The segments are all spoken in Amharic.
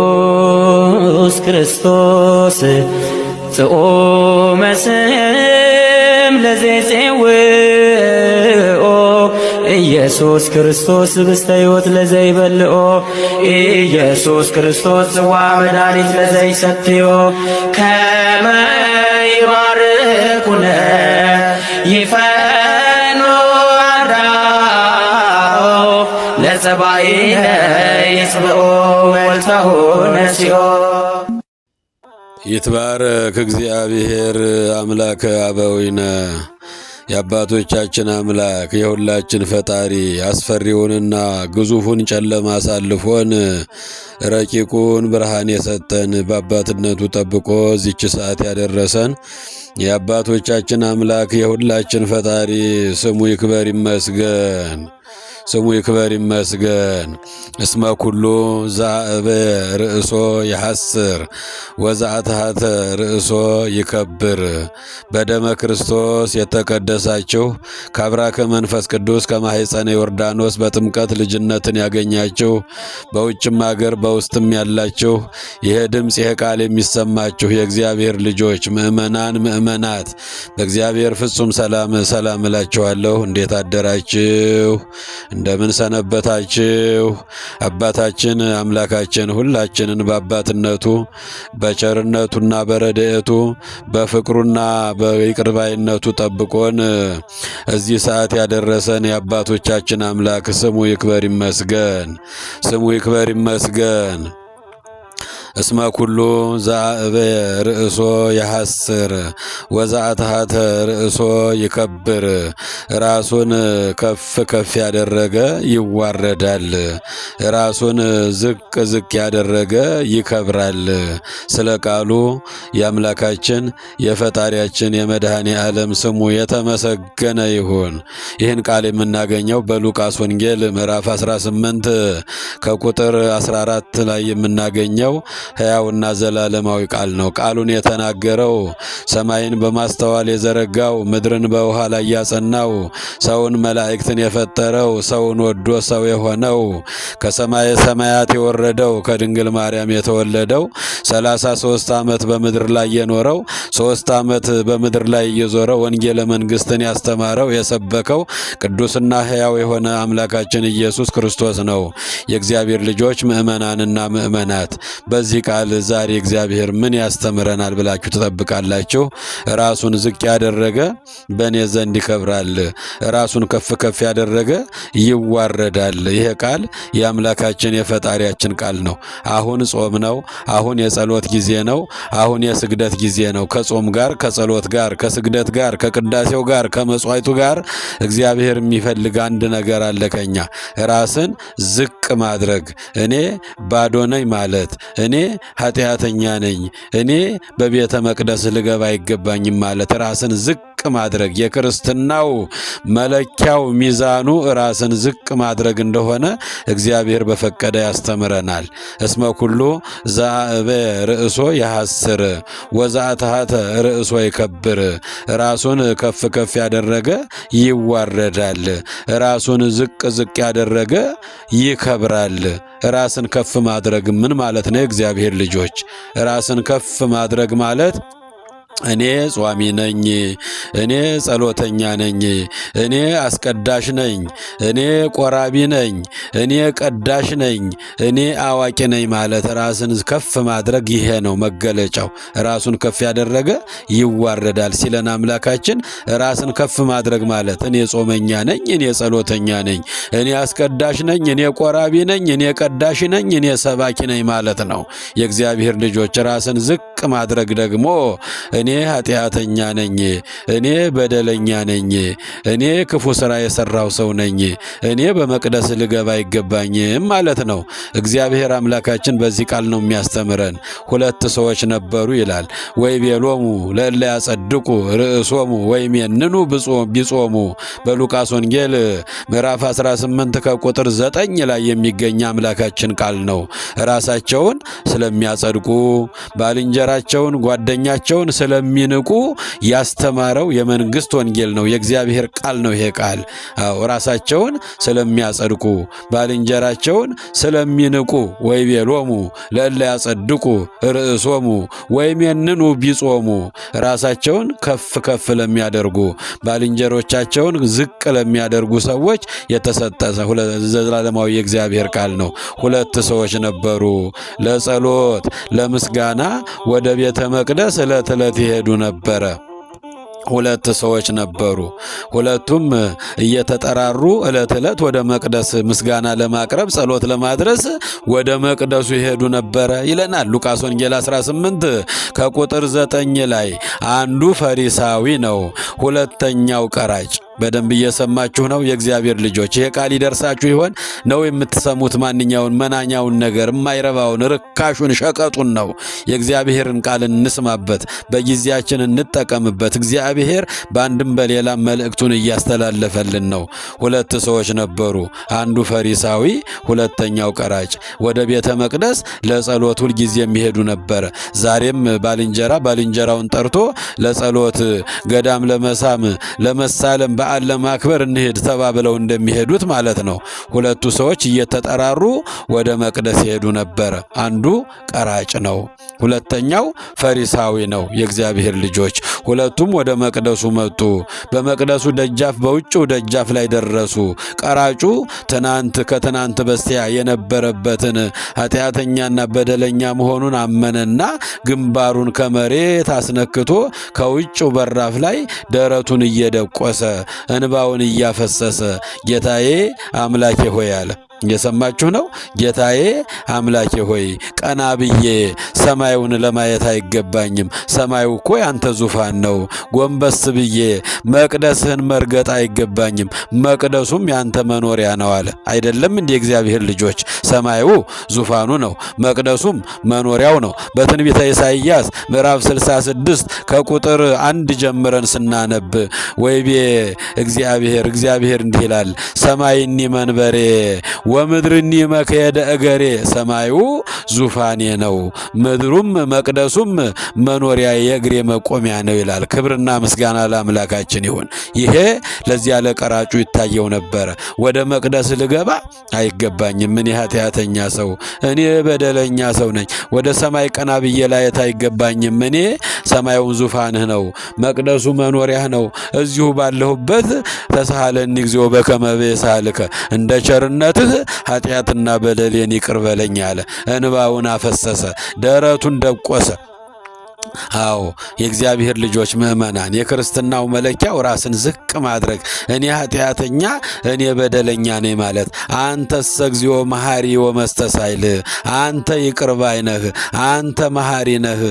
ኢየሱስ ክርስቶስ ጽኦመ ስም ለዘይጼውኦ ኢየሱስ ክርስቶስ ብስተ ሕይወት ለዘይበልኦ ኢየሱስ ክርስቶስ ጽዋ መድኃኒት ለዘይሰትዮ ከመ ይባርኩነ ይፈኖ አርዳኦ ለጸባኢነ ይጽብኦ ወልታሁ ነሲኦ። ይትባረክ እግዚአብሔር አምላከ አበዊነ የአባቶቻችን አምላክ የሁላችን ፈጣሪ አስፈሪውንና ግዙፉን ጨለማ አሳልፎን ረቂቁን ብርሃን የሰጠን በአባትነቱ ጠብቆ እዚች ሰዓት ያደረሰን የአባቶቻችን አምላክ የሁላችን ፈጣሪ ስሙ ይክበር ይመስገን። ስሙ ይክበር ይመስገን። እስመ ኩሉ ዛእበ ርእሶ ይሐስር ወዛአትሐተ ርእሶ ይከብር። በደመ ክርስቶስ የተቀደሳችሁ ከአብራከ መንፈስ ቅዱስ ከማኅፀነ ዮርዳኖስ በጥምቀት ልጅነትን ያገኛችሁ በውጭም አገር በውስጥም ያላችሁ ይሄ ድምፅ ይሄ ቃል የሚሰማችሁ የእግዚአብሔር ልጆች ምእመናን ምእመናት በእግዚአብሔር ፍጹም ሰላም ሰላም እላችኋለሁ። እንዴት አደራችሁ? እንደምን ሰነበታችሁ? አባታችን አምላካችን ሁላችንን በአባትነቱ በቸርነቱና በረድኤቱ በፍቅሩና በይቅርባይነቱ ጠብቆን እዚህ ሰዓት ያደረሰን የአባቶቻችን አምላክ ስሙ ይክበር ይመስገን። ስሙ ይክበር ይመስገን። እስመ ኩሉ ዛእበ ርእሶ ይሐስር ወዛአትሐተ ርእሶ ይከብር። ራሱን ከፍ ከፍ ያደረገ ይዋረዳል፣ ራሱን ዝቅ ዝቅ ያደረገ ይከብራል። ስለ ቃሉ የአምላካችን የፈጣሪያችን የመድኃኔ ዓለም ስሙ የተመሰገነ ይሁን። ይህን ቃል የምናገኘው በሉቃስ ወንጌል ምዕራፍ 18 ከቁጥር 14 ላይ የምናገኘው ሕያውና ዘላለማዊ ቃል ነው። ቃሉን የተናገረው ሰማይን በማስተዋል የዘረጋው ምድርን በውሃ ላይ ያጸናው ሰውን መላእክትን የፈጠረው ሰውን ወዶ ሰው የሆነው ከሰማየ ሰማያት የወረደው ከድንግል ማርያም የተወለደው 33 ዓመት በምድር ላይ የኖረው 3 ዓመት በምድር ላይ እየዞረ ወንጌለ መንግስትን ያስተማረው የሰበከው ቅዱስና ሕያው የሆነ አምላካችን ኢየሱስ ክርስቶስ ነው። የእግዚአብሔር ልጆች ምእመናንና ምእመናት በዚህ ቃል ዛሬ እግዚአብሔር ምን ያስተምረናል ብላችሁ ትጠብቃላችሁ? ራሱን ዝቅ ያደረገ በእኔ ዘንድ ይከብራል፣ ራሱን ከፍ ከፍ ያደረገ ይዋረዳል። ይሄ ቃል የአምላካችን የፈጣሪያችን ቃል ነው። አሁን ጾም ነው። አሁን የጸሎት ጊዜ ነው። አሁን የስግደት ጊዜ ነው። ከጾም ጋር ከጸሎት ጋር ከስግደት ጋር ከቅዳሴው ጋር ከመጽዋዕቱ ጋር እግዚአብሔር የሚፈልግ አንድ ነገር አለ ከኛ ራስን ዝቅ ማድረግ። እኔ ባዶ ነኝ ማለት፣ እኔ ኃጢአተኛ ነኝ፣ እኔ በቤተ መቅደስ ልገባ አይገባኝም ማለት ራስን ዝቅ ማድረግ የክርስትናው መለኪያው ሚዛኑ ራስን ዝቅ ማድረግ እንደሆነ እግዚአብሔር በፈቀደ ያስተምረናል። እስመ ኩሉ ዛእበ ርእሶ ይሐስር ወዛአትሐተ ርእሶ ይከብር። ራሱን ከፍ ከፍ ያደረገ ይዋረዳል፣ ራሱን ዝቅ ዝቅ ያደረገ ይከብራል። ራስን ከፍ ማድረግ ምን ማለት ነው? እግዚአብሔር ልጆች ራስን ከፍ ማድረግ ማለት እኔ ጿሚ ነኝ፣ እኔ ጸሎተኛ ነኝ፣ እኔ አስቀዳሽ ነኝ፣ እኔ ቆራቢ ነኝ፣ እኔ ቀዳሽ ነኝ፣ እኔ አዋቂ ነኝ ማለት ራስን ከፍ ማድረግ ይሄ ነው መገለጫው። ራሱን ከፍ ያደረገ ይዋረዳል ሲለን አምላካችን ራስን ከፍ ማድረግ ማለት እኔ ጾመኛ ነኝ፣ እኔ ጸሎተኛ ነኝ፣ እኔ አስቀዳሽ ነኝ፣ እኔ ቆራቢ ነኝ፣ እኔ ቀዳሽ ነኝ፣ እኔ ሰባኪ ነኝ ማለት ነው። የእግዚአብሔር ልጆች ራስን ዝቅ ማድረግ ደግሞ እኔ ኃጢአተኛ ነኝ፣ እኔ በደለኛ ነኝ፣ እኔ ክፉ ሥራ የሠራው ሰው ነኝ፣ እኔ በመቅደስ ልገባ አይገባኝም ማለት ነው። እግዚአብሔር አምላካችን በዚህ ቃል ነው የሚያስተምረን። ሁለት ሰዎች ነበሩ ይላል። ወይቤሎሙ ለእለ ያጸድቁ ርእሶሙ ወይሜንኑ ቢጾሙ። በሉቃስ ወንጌል ምዕራፍ 18 ከቁጥር 9 ላይ የሚገኝ አምላካችን ቃል ነው። ራሳቸውን ስለሚያጸድቁ ባልንጀራቸውን ጓደኛቸውን ስለሚንቁ ያስተማረው የመንግስት ወንጌል ነው፣ የእግዚአብሔር ቃል ነው። ይሄ ቃል ራሳቸውን ስለሚያጸድቁ ባልንጀራቸውን ስለሚንቁ ወይቤሎሙ ለእለ ያጸድቁ ርእሶሙ ወይሜንኑ ቢጾሙ ራሳቸውን ከፍ ከፍ ለሚያደርጉ ባልንጀሮቻቸውን ዝቅ ለሚያደርጉ ሰዎች የተሰጠ ዘላለማዊ የእግዚአብሔር ቃል ነው። ሁለት ሰዎች ነበሩ ለጸሎት ለምስጋና ወደ ቤተ መቅደስ ዕለት ዕለት ይሄዱ ነበረ። ሁለት ሰዎች ነበሩ። ሁለቱም እየተጠራሩ ዕለት ዕለት ወደ መቅደስ ምስጋና ለማቅረብ ጸሎት ለማድረስ ወደ መቅደሱ ይሄዱ ነበረ ይለናል ሉቃስ ወንጌል 18 ከቁጥር 9 ላይ። አንዱ ፈሪሳዊ ነው፣ ሁለተኛው ቀራጭ። በደንብ እየሰማችሁ ነው የእግዚአብሔር ልጆች? ይሄ ቃል ይደርሳችሁ ይሆን? ነው የምትሰሙት? ማንኛውን መናኛውን ነገር የማይረባውን ርካሹን ሸቀጡን ነው። የእግዚአብሔርን ቃል እንስማበት፣ በጊዜያችን እንጠቀምበት። እግዚአብሔር በአንድም በሌላም መልእክቱን እያስተላለፈልን ነው። ሁለት ሰዎች ነበሩ፣ አንዱ ፈሪሳዊ፣ ሁለተኛው ቀራጭ። ወደ ቤተ መቅደስ ለጸሎት ሁል ጊዜ የሚሄዱ ነበረ። ዛሬም ባልንጀራውን ጠርቶ ለጸሎት ገዳም ለመሳም ለመሳለም በዓል ለማክበር እንሄድ ተባብለው እንደሚሄዱት ማለት ነው። ሁለቱ ሰዎች እየተጠራሩ ወደ መቅደስ ይሄዱ ነበረ። አንዱ ቀራጭ ነው፣ ሁለተኛው ፈሪሳዊ ነው። የእግዚአብሔር ልጆች ሁለቱም ወደ መቅደሱ መጡ። በመቅደሱ ደጃፍ በውጭው ደጃፍ ላይ ደረሱ። ቀራጩ ከትናንት በስቲያ የነበረበትን ኃጢአተኛና በደለኛ መሆኑን አመነና ግንባሩን ከመሬት አስነክቶ ከውጭው በራፍ ላይ ደረቱን እየደቆሰ እንባውን እያፈሰሰ ጌታዬ አምላኬ ሆይ አለ። እየሰማችሁ ነው? ጌታዬ አምላኬ ሆይ ቀና ብዬ ሰማዩን ለማየት አይገባኝም። ሰማዩ እኮ ያንተ ዙፋን ነው። ጎንበስ ብዬ መቅደስህን መርገጥ አይገባኝም። መቅደሱም ያንተ መኖሪያ ነው አለ። አይደለም እንደ እግዚአብሔር ልጆች? ሰማዩ ዙፋኑ ነው፣ መቅደሱም መኖሪያው ነው። በትንቢተ ኢሳይያስ ምዕራፍ 66 ከቁጥር 1 ጀምረን ስናነብ ወይቤ እግዚአብሔር እንዲህ ይላል፣ ሰማይኒ መንበሬ ወምድርኒ መከየደ እገሬ። ሰማዩ ዙፋኔ ነው፣ ምድሩም መቅደሱም መኖሪያ የእግሬ መቆሚያ ነው ይላል። ክብርና ምስጋና ለአምላካችን ይሁን። ይሄ ለዚያ ለቀራጩ ይታየው ነበረ። ወደ መቅደስ ልገባ አይገባኝም፣ እኔ ኃጢአተኛ ሰው፣ እኔ በደለኛ ሰው ነኝ። ወደ ሰማይ ቀና ብዬ ላየት አይገባኝም። እኔ ሰማዩን ዙፋንህ ነው፣ መቅደሱ መኖሪያህ ነው። እዚሁ ባለሁበት ተሳሃለኒ እግዚኦ በከመ ብእሳልከ፣ እንደ ቸርነትህ ኃጢአትና በደሌን ይቅር በለኝ አለ። እንባውን አፈሰሰ፣ ደረቱን ደቆሰ። አዎ የእግዚአብሔር ልጆች ምእመናን፣ የክርስትናው መለኪያው ራስን ዝቅ ማድረግ። እኔ ኃጢአተኛ እኔ በደለኛ ነኝ ማለት። አንተሰ እግዚኦ መሐሪ ወመስተሳይል፣ አንተ ይቅር ባይ ነህ፣ አንተ መሐሪ ነህ፣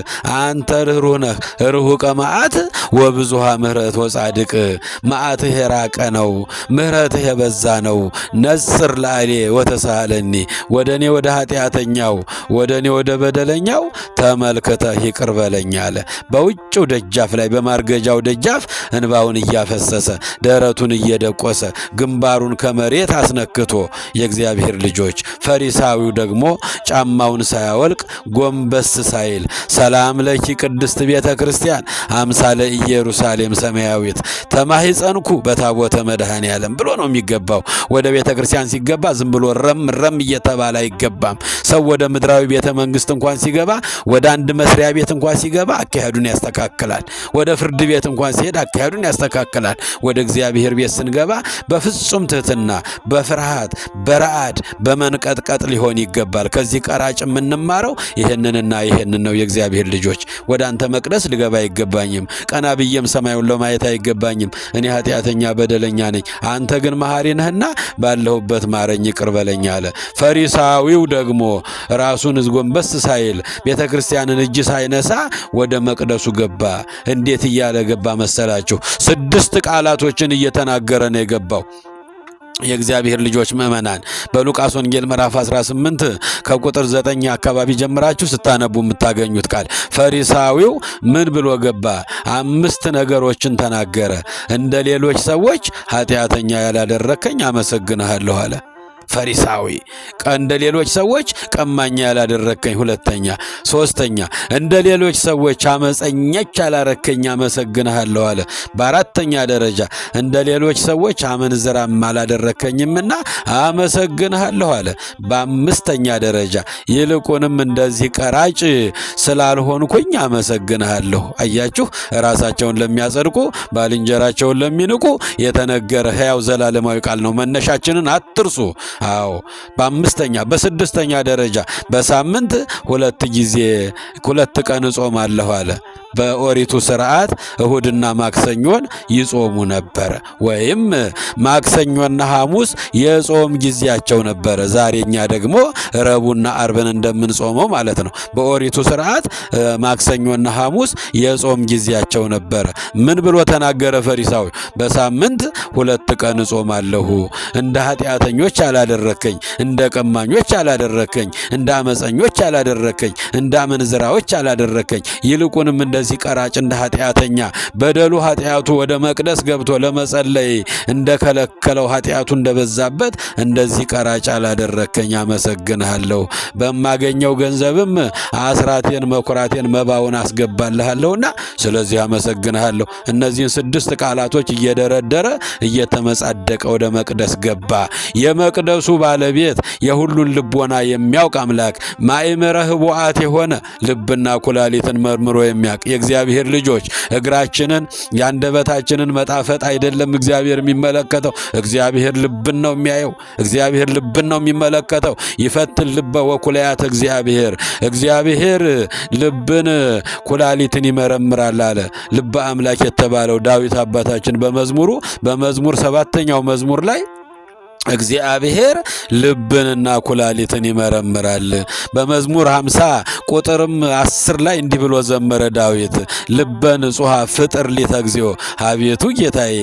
አንተ ርኅሩህ ነህ። ርሑቀ መዓት ወብዙሃ ምሕረት ወጻድቅ፣ መዓትህ የራቀ ነው፣ ምሕረትህ የበዛ ነው። ነጽር ላዕሌ ወተሳሃለኒ፣ ወደ እኔ ወደ ኃጢአተኛው ወደ እኔ ወደ በደለኛው ተመልክተህ ይቅር በለኝ አለ። በውጭው ደጃፍ ላይ በማርገጃው ደጃፍ እንባውን እያፈሰሰ ደረቱን እየደቆሰ ግንባሩን ከመሬት አስነክቶ የእግዚአብሔር ልጆች። ፈሪሳዊው ደግሞ ጫማውን ሳያወልቅ ጎንበስ ሳይል ሰላም ለኪ ቅድስት ቤተ ክርስቲያን አምሳለ ኢየሩሳሌም ሰማያዊት ተማሂፀንኩ በታቦተ መድኃኔ ዓለም ብሎ ነው የሚገባው። ወደ ቤተ ክርስቲያን ሲገባ ዝም ብሎ ረም እየተባለ አይገባም። ሰው ወደ ምድራዊ ቤተ መንግስት እንኳን ሲገባ፣ ወደ አንድ መስሪያ ቤት እንኳን ሲገባ አካሄዱን ያስተካክላል። ወደ ፍርድ ቤት እንኳን ሲሄድ አካሄዱን ያስተካክላል። ወደ እግዚአብሔር ቤት ስንገባ በፍጹም ትህትና፣ በፍርሃት፣ በረዓድ፣ በመንቀጥቀጥ ሊሆን ይገባል። ከዚህ ቀራጭ የምንማረው ይህንንና ይህንን ነው። የእግዚአብሔር ልጆች ወደ አንተ መቅደስ ልገባ አይገባኝም፣ ቀና ብዬም ሰማዩን ለማየት አይገባኝም። እኔ ኃጢአተኛ በደለኛ ነኝ፣ አንተ ግን መሐሪ ነህና ባለሁበት ማረኝ ይቅር በለኝ አለ። ፈሪሳዊው ደግሞ ራሱን ጎንበስ ሳይል ቤተ ክርስቲያንን እጅ ሳይነሳ ወደ መቅደሱ ገባ። እንዴት እያለ ገባ መሰላችሁ? 6 ቃላቶችን እየተናገረ ነው የገባው። የእግዚአብሔር ልጆች ምእመናን በሉቃስ ወንጌል ምዕራፍ 18 ከቁጥር 9 አካባቢ ጀምራችሁ ስታነቡ የምታገኙት ቃል ፈሪሳዊው ምን ብሎ ገባ? 5 ነገሮችን ተናገረ። እንደ ሌሎች ሰዎች ኃጢአተኛ ያላደረከኝ አመሰግንሃለሁ አለ። ፈሪሳዊ እንደ ሌሎች ሰዎች ቀማኛ ያላደረከኝ፣ ሁለተኛ ሶስተኛ እንደ ሌሎች ሰዎች አመፀኞች ያላረከኝ አመሰግንሃለሁ አለ። በአራተኛ ደረጃ እንደ ሌሎች ሰዎች አመንዝራም አላደረከኝምና አመሰግንሃለሁ አለ። በአምስተኛ ደረጃ ይልቁንም እንደዚህ ቀራጭ ስላልሆንኩኝ አመሰግንሃለሁ። አያችሁ፣ ራሳቸውን ለሚያጸድቁ ባልንጀራቸውን ለሚንቁ የተነገረ ሕያው ዘላለማዊ ቃል ነው። መነሻችንን አትርሱ። አዎ፣ በአምስተኛ በስድስተኛ ደረጃ በሳምንት 2 ቀን እጾማለሁ አለ። በኦሪቱ ሥርዓት እሁድና ማክሰኞን ይጾሙ ነበር፣ ወይም ማክሰኞና ሐሙስ የጾም ጊዜያቸው ነበረ። ዛሬኛ ደግሞ ረቡዕና አርብን እንደምንጾመው ማለት ነው። በኦሪቱ ሥርዓት ማክሰኞና ሐሙስ የጾም ጊዜያቸው ነበረ። ምን ብሎ ተናገረ ፈሪሳዊ? በሳምንት 2 ቀን እጾማለሁ። እንደ ኃጢአተኞች አላደረከኝ፣ እንደ ቀማኞች አላደረከኝ፣ እንደ አመፀኞች አላደረከኝ፣ እንደ አመንዝራዎች አላደረከኝ። ይልቁንም እንደዚህ ቀራጭ እንደ ኃጢአተኛ በደሉ ኃጢአቱ ወደ መቅደስ ገብቶ ለመጸለይ እንደከለከለው ኃጢአቱ እንደበዛበት እንደዚህ ቀራጭ አላደረከኝ። አመሰግንሃለሁ። በማገኘው ገንዘብም አስራቴን መኩራቴን መባውን አስገባልሃለሁና ስለዚህ አመሰግንሃለሁ። እነዚህን 6 ቃላቶች እየደረደረ እየተመጻደቀ ወደ መቅደስ ገባ። የመቅደሱ ባለቤት የሁሉን ልቦና የሚያውቅ አምላክ ማእምረ ኅቡዓት የሆነ ልብና ኩላሊትን መርምሮ የሚያውቅ የእግዚአብሔር ልጆች እግራችንን የአንደበታችንን መጣፈጥ አይደለም እግዚአብሔር የሚመለከተው። እግዚአብሔር ልብን ነው የሚያየው። እግዚአብሔር ልብን ነው የሚመለከተው። ይፈትን ልበ ወኩላያት እግዚአብሔር ልብን ኩላሊትን ይመረምራል አለ ልበ አምላክ የተባለው ዳዊት አባታችን በመዝሙር 7ኛው መዝሙር ላይ እግዚአብሔር ልብንና ኩላሊትን ይመረምራል። በመዝሙር 50 ቁጥርም 10 ላይ እንዲህ ብሎ ዘመረ ዳዊት፣ ልበ ንጹሐ ፍጥር ሊተ እግዚኦ፣ አቤቱ ጌታዬ፣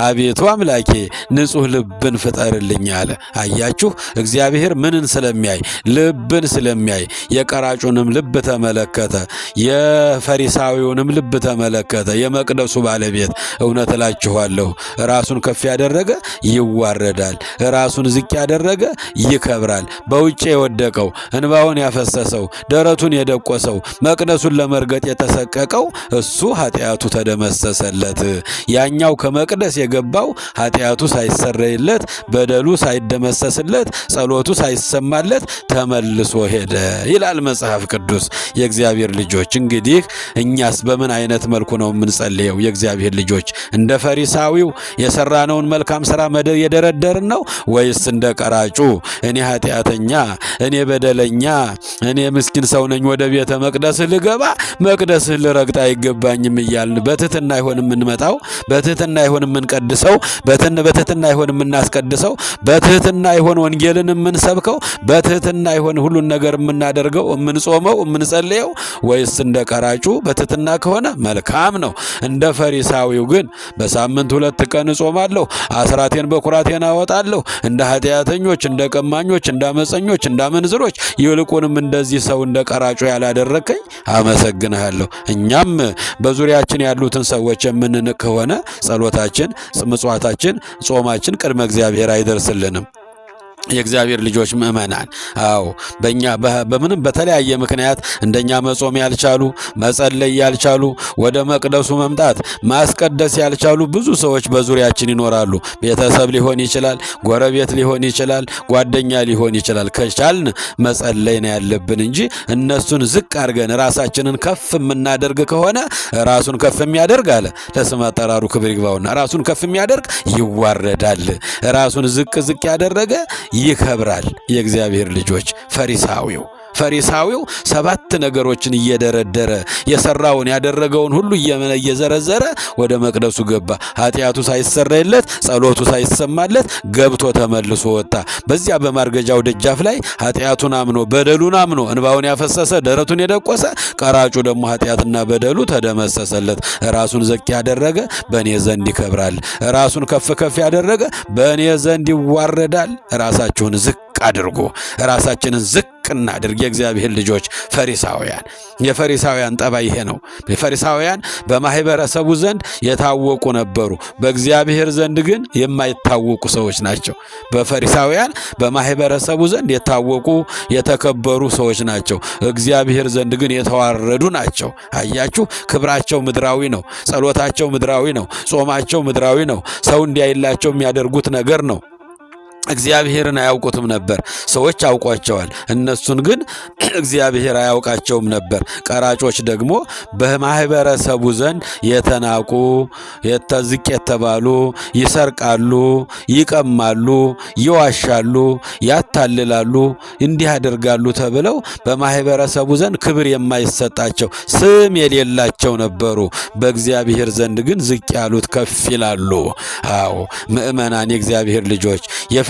አቤቱ አምላኬ ንጹሕ ልብን ፍጠርልኝ አለ። አያችሁ፣ እግዚአብሔር ምንን ስለሚያይ? ልብን ስለሚያይ። የቀራጩንም ልብ ተመለከተ፣ የፈሪሳዊውንም ልብ ተመለከተ። የመቅደሱ ባለቤት እውነት እላችኋለሁ ራሱን ከፍ ያደረገ ይዋረዳል፣ ራሱን ዝቅ ያደረገ ይከብራል። በውጭ የወደቀው እንባውን ያፈሰሰው ደረቱን የደቆሰው መቅደሱን ለመርገጥ የተሰቀቀው እሱ ኃጢአቱ ተደመሰሰለት። ያኛው ከመቅደስ የገባው ኃጢአቱ ሳይሰረይለት በደሉ ሳይደመሰስለት ጸሎቱ ሳይሰማለት ተመልሶ ሄደ ይላል መጽሐፍ ቅዱስ። የእግዚአብሔር ልጆች እንግዲህ እኛስ በምን አይነት መልኩ ነው የምንጸልየው? የእግዚአብሔር ልጆች እንደ ፈሪሳዊው የሰራነውን መልካም ሥራ የደረደርን ነው ወይስ እንደ ቀራጩ እኔ ኃጢአተኛ፣ እኔ በደለኛ፣ እኔ ምስኪን ሰው ነኝ ወደ ቤተ መቅደስህ ልገባ መቅደስህ ልረግጥ አይገባኝም እያልን በትህትና ይሆን የምንመጣው? በትህትና ይሆን የምንቀድሰው? በትህትና ይሆን የምናስቀድሰው? በትህትና ይሆን ወንጌልን የምንሰብከው? በትህትና ይሆን ሁሉን ነገር የምናደርገው፣ የምንጾመው፣ የምንጸልየው? ወይስ እንደ ቀራጩ በትህትና ከሆነ መልካም ነው። እንደ ፈሪሳዊው ግን በሳምንት 2 ቀን እጾማለሁ፣ አስራቴን በኩራቴን አወጣለሁ፣ እንደ ኃጢአተኞች፣ እንደ ቀማኞች፣ እንደ አመፀኞች፣ እንደ አመንዝሮች ይልቁንም እንደዚህ ሰው እንደ ቀራጩ ያላደረከኝ አመሰግንሃለሁ። እኛም በዙሪያችን ያሉትን ሰዎች የምንንቅ ከሆነ ጸሎታችን፣ ምጽዋታችን፣ ጾማችን ቅድመ እግዚአብሔር አይደርስልንም። የእግዚአብሔር ልጆች ምእመናን፣ አዎ በእኛ በምንም በተለያየ ምክንያት እንደኛ መጾም ያልቻሉ፣ መጸለይ ያልቻሉ፣ ወደ መቅደሱ መምጣት ማስቀደስ ያልቻሉ ብዙ ሰዎች በዙሪያችን ይኖራሉ። ቤተሰብ ሊሆን ይችላል፣ ጎረቤት ሊሆን ይችላል፣ ጓደኛ ሊሆን ይችላል። ከቻልን መጸለይ ነው ያለብን እንጂ እነሱን ዝቅ አድርገን ራሳችንን ከፍ የምናደርግ ከሆነ ራሱን ከፍ የሚያደርግ አለ ለስመ አጠራሩ ክብር ይግባውና ራሱን ከፍ የሚያደርግ ይዋረዳል። ራሱን ዝቅ ያደረገ ይከብራል። የእግዚአብሔር ልጆች ፈሪሳዊው 7 ነገሮችን እየደረደረ የሰራውን ያደረገውን ሁሉ እየዘረዘረ ወደ መቅደሱ ገባ። ኃጢአቱ ሳይሰረይለት ጸሎቱ ሳይሰማለት ገብቶ ተመልሶ ወጣ። በዚያ በማርገጃው ደጃፍ ላይ ኃጢአቱን አምኖ በደሉን አምኖ እንባውን ያፈሰሰ ደረቱን የደቆሰ ቀራጩ ደግሞ ኃጢአትና በደሉ ተደመሰሰለት። ራሱን ዝቅ ያደረገ በእኔ ዘንድ ይከብራል፣ ራሱን ከፍ ያደረገ በእኔ ዘንድ ይዋረዳል። ራሳችሁን ዝቅ አድርጉ። ራሳችንን ዝቅ እናድርግ። የእግዚአብሔር ልጆች ፈሪሳውያን፣ የፈሪሳውያን ጠባይ ይሄ ነው። የፈሪሳውያን በማህበረሰቡ ዘንድ የታወቁ ነበሩ፣ በእግዚአብሔር ዘንድ ግን የማይታወቁ ሰዎች ናቸው። በፈሪሳውያን በማህበረሰቡ ዘንድ የታወቁ የተከበሩ ሰዎች ናቸው፣ እግዚአብሔር ዘንድ ግን የተዋረዱ ናቸው። አያችሁ፣ ክብራቸው ምድራዊ ነው፣ ጸሎታቸው ምድራዊ ነው፣ ጾማቸው ምድራዊ ነው፣ ሰው እንዲያይላቸው የሚያደርጉት ነገር ነው። እግዚአብሔርን አያውቁትም ነበር። ሰዎች አውቋቸዋል፣ እነሱን ግን እግዚአብሔር አያውቃቸውም ነበር። ቀራጮች ደግሞ በማህበረሰቡ ዘንድ የተናቁ ዝቅ የተባሉ፣ ይሰርቃሉ፣ ይቀማሉ፣ ይዋሻሉ፣ ያታልላሉ፣ እንዲህ ያደርጋሉ ተብለው በማህበረሰቡ ዘንድ ክብር የማይሰጣቸው ስም የሌላቸው ነበሩ። በእግዚአብሔር ዘንድ ግን ዝቅ ያሉት ከፍ ይላሉ። አዎ ምእመናን፣ የእግዚአብሔር ልጆች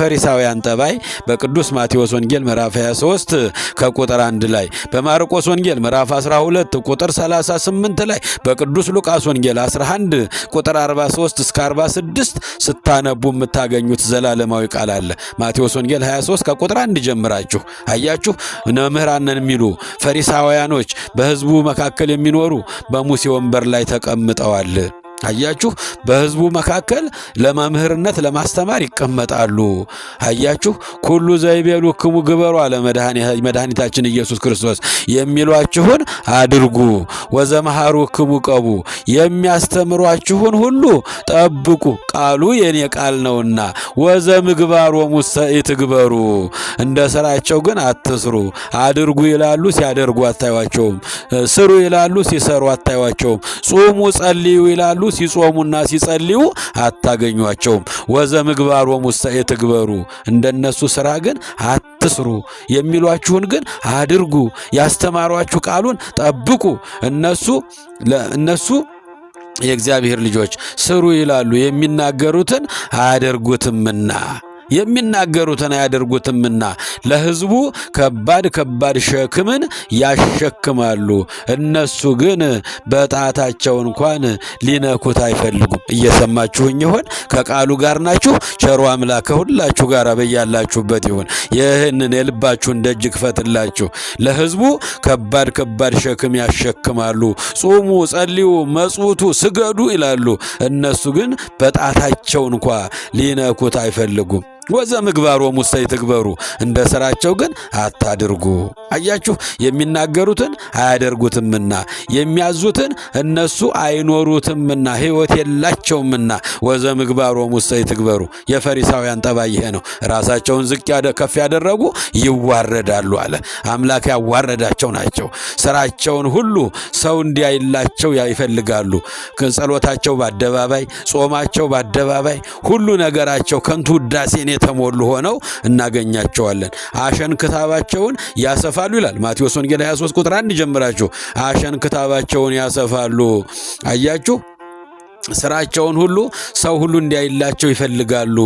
የፈሪሳውያን ጠባይ በቅዱስ ማቴዎስ ወንጌል ምዕራፍ 23 ከቁጥር 1 ላይ፣ በማርቆስ ወንጌል ምዕራፍ 12 ቁጥር 38 ላይ፣ በቅዱስ ሉቃስ ወንጌል 11 ቁጥር 43 እስከ 46 ስታነቡ የምታገኙት ዘላለማዊ ቃል አለ። ማቴዎስ ወንጌል 23 ከቁጥር 1 ጀምራችሁ አያችሁ። መምህራን ነን የሚሉ ፈሪሳውያኖች በሕዝቡ መካከል የሚኖሩ በሙሴ ወንበር ላይ ተቀምጠዋል። አያችሁ፣ በሕዝቡ መካከል ለመምህርነት ለማስተማር ይቀመጣሉ። አያችሁ፣ ኩሉ ዘይቤሉክሙ ግበሩ አለ መድኃኒታችን ኢየሱስ ክርስቶስ። የሚሏችሁን አድርጉ፣ ወዘመሃሩክሙ ቀቡ፣ የሚያስተምሯችሁን ሁሉ ጠብቁ፣ ቃሉ የኔ ቃል ነውና። ወዘምግባሮሙ ኢትግበሩ፣ እንደ ስራቸው ግን አትስሩ። አድርጉ ይላሉ፣ ሲያደርጉ አታዩአቸውም። ስሩ ይላሉ፣ ሲሰሩ አታዩአቸውም። ጹሙ ጸልዩ ይላሉ፣ ሲጾሙና ሲጸልዩ አታገኟቸውም። ወዘምግባሮሙ ኢትግበሩ፣ እንደነሱ ስራ ግን አትስሩ። የሚሏችሁን ግን አድርጉ፣ ያስተማሯችሁ ቃሉን ጠብቁ። እነሱ የእግዚአብሔር ልጆች ስሩ ይላሉ፣ የሚናገሩትን አያደርጉትምና አያደርጉትምና ለሕዝቡ ከባድ ሸክምን ያሸክማሉ። እነሱ ግን በጣታቸው እንኳን ሊነኩት አይፈልጉም። እየሰማችሁኝ ይሆን? ከቃሉ ጋር ናችሁ? ቸሩ አምላክ ከሁላችሁ ጋር በያላችሁበት ይሁን። ይህንን የልባችሁን ደጅ ክፈትላችሁ። ለሕዝቡ ከባድ ሸክም ያሸክማሉ። ጹሙ፣ ጸልዩ፣ መጽውቱ፣ ስገዱ ይላሉ። እነሱ ግን በጣታቸው እንኳ ሊነኩት አይፈልጉም። ወዘምግባሮሙ ኢትግበሩ፣ እንደ ስራቸው ግን አታድርጉ። አያችሁ፣ የሚናገሩትን አያደርጉትምና የሚያዙትን እነሱ አይኖሩትምና ሕይወት የላቸውምና። ወዘምግባሮሙ ኢትግበሩ፣ የፈሪሳውያን ጠባይ ይሄ ነው። ራሳቸውን ዝቅ ከፍ ያደረጉ ይዋረዳሉ አለ። አምላክ ያዋረዳቸው ናቸው። ስራቸውን ሁሉ ሰው እንዲያይላቸው ይፈልጋሉ። ጸሎታቸው በአደባባይ፣ ጾማቸው በአደባባይ፣ ሁሉ ነገራቸው ከንቱ ውዳሴን የተሞሉ ሆነው እናገኛቸዋለን። አሸን ክታባቸውን ያሰፋሉ ይላል ማቴዎስ ወንጌል 23 ቁጥር 1 ጀምራችሁ። አሸን ክታባቸውን ያሰፋሉ። አያችሁ፣ ስራቸውን ሁሉ ሰው ሁሉ እንዲያይላቸው ይፈልጋሉ።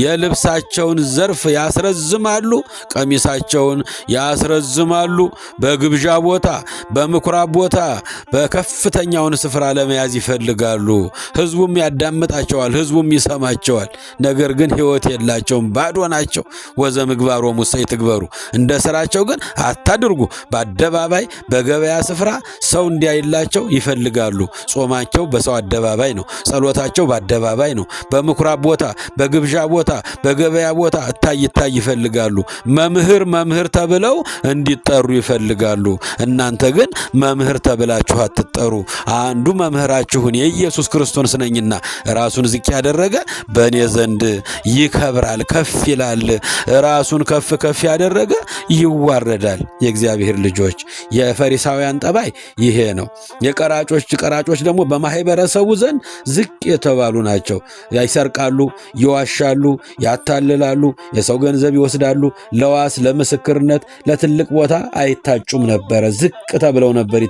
የልብሳቸውን ዘርፍ ያስረዝማሉ፣ ቀሚሳቸውን ያስረዝማሉ። በግብዣ ቦታ፣ በምኩራብ ቦታ በከፍተኛውን ስፍራ ለመያዝ ይፈልጋሉ። ሕዝቡም ያዳምጣቸዋል፣ ሕዝቡም ይሰማቸዋል። ነገር ግን ሕይወት የላቸውም፣ ባዶ ናቸው። ወዘምግባሮሙ ኢትግበሩ፣ እንደ ስራቸው ግን አታድርጉ። በአደባባይ በገበያ ስፍራ ሰው እንዲያይላቸው ይፈልጋሉ። ጾማቸው በሰው አደባባይ ነው። ጸሎታቸው በአደባባይ ነው። በምኩራብ ቦታ፣ በግብዣ ቦታ፣ በገበያ ቦታ እታይ ይፈልጋሉ። መምህር ተብለው እንዲጠሩ ይፈልጋሉ። እናንተ ግን መምህር ተብላችሁ አትጠሩ። አንዱ መምህራችሁን የኢየሱስ ክርስቶስ ነኝና ራሱን ዝቅ ያደረገ በእኔ ዘንድ ይከብራል፣ ከፍ ይላል። ራሱን ከፍ ያደረገ ይዋረዳል። የእግዚአብሔር ልጆች የፈሪሳውያን ጠባይ ይሄ ነው። ቀራጮች ደግሞ በማህበረሰቡ ዘንድ ዝቅ የተባሉ ናቸው። ይሰርቃሉ፣ ይዋሻሉ፣ ያታልላሉ፣ የሰው ገንዘብ ይወስዳሉ። ለዋስ ለምስክርነት ለትልቅ ቦታ አይታጩም ነበረ። ዝቅ ተብለው ነበር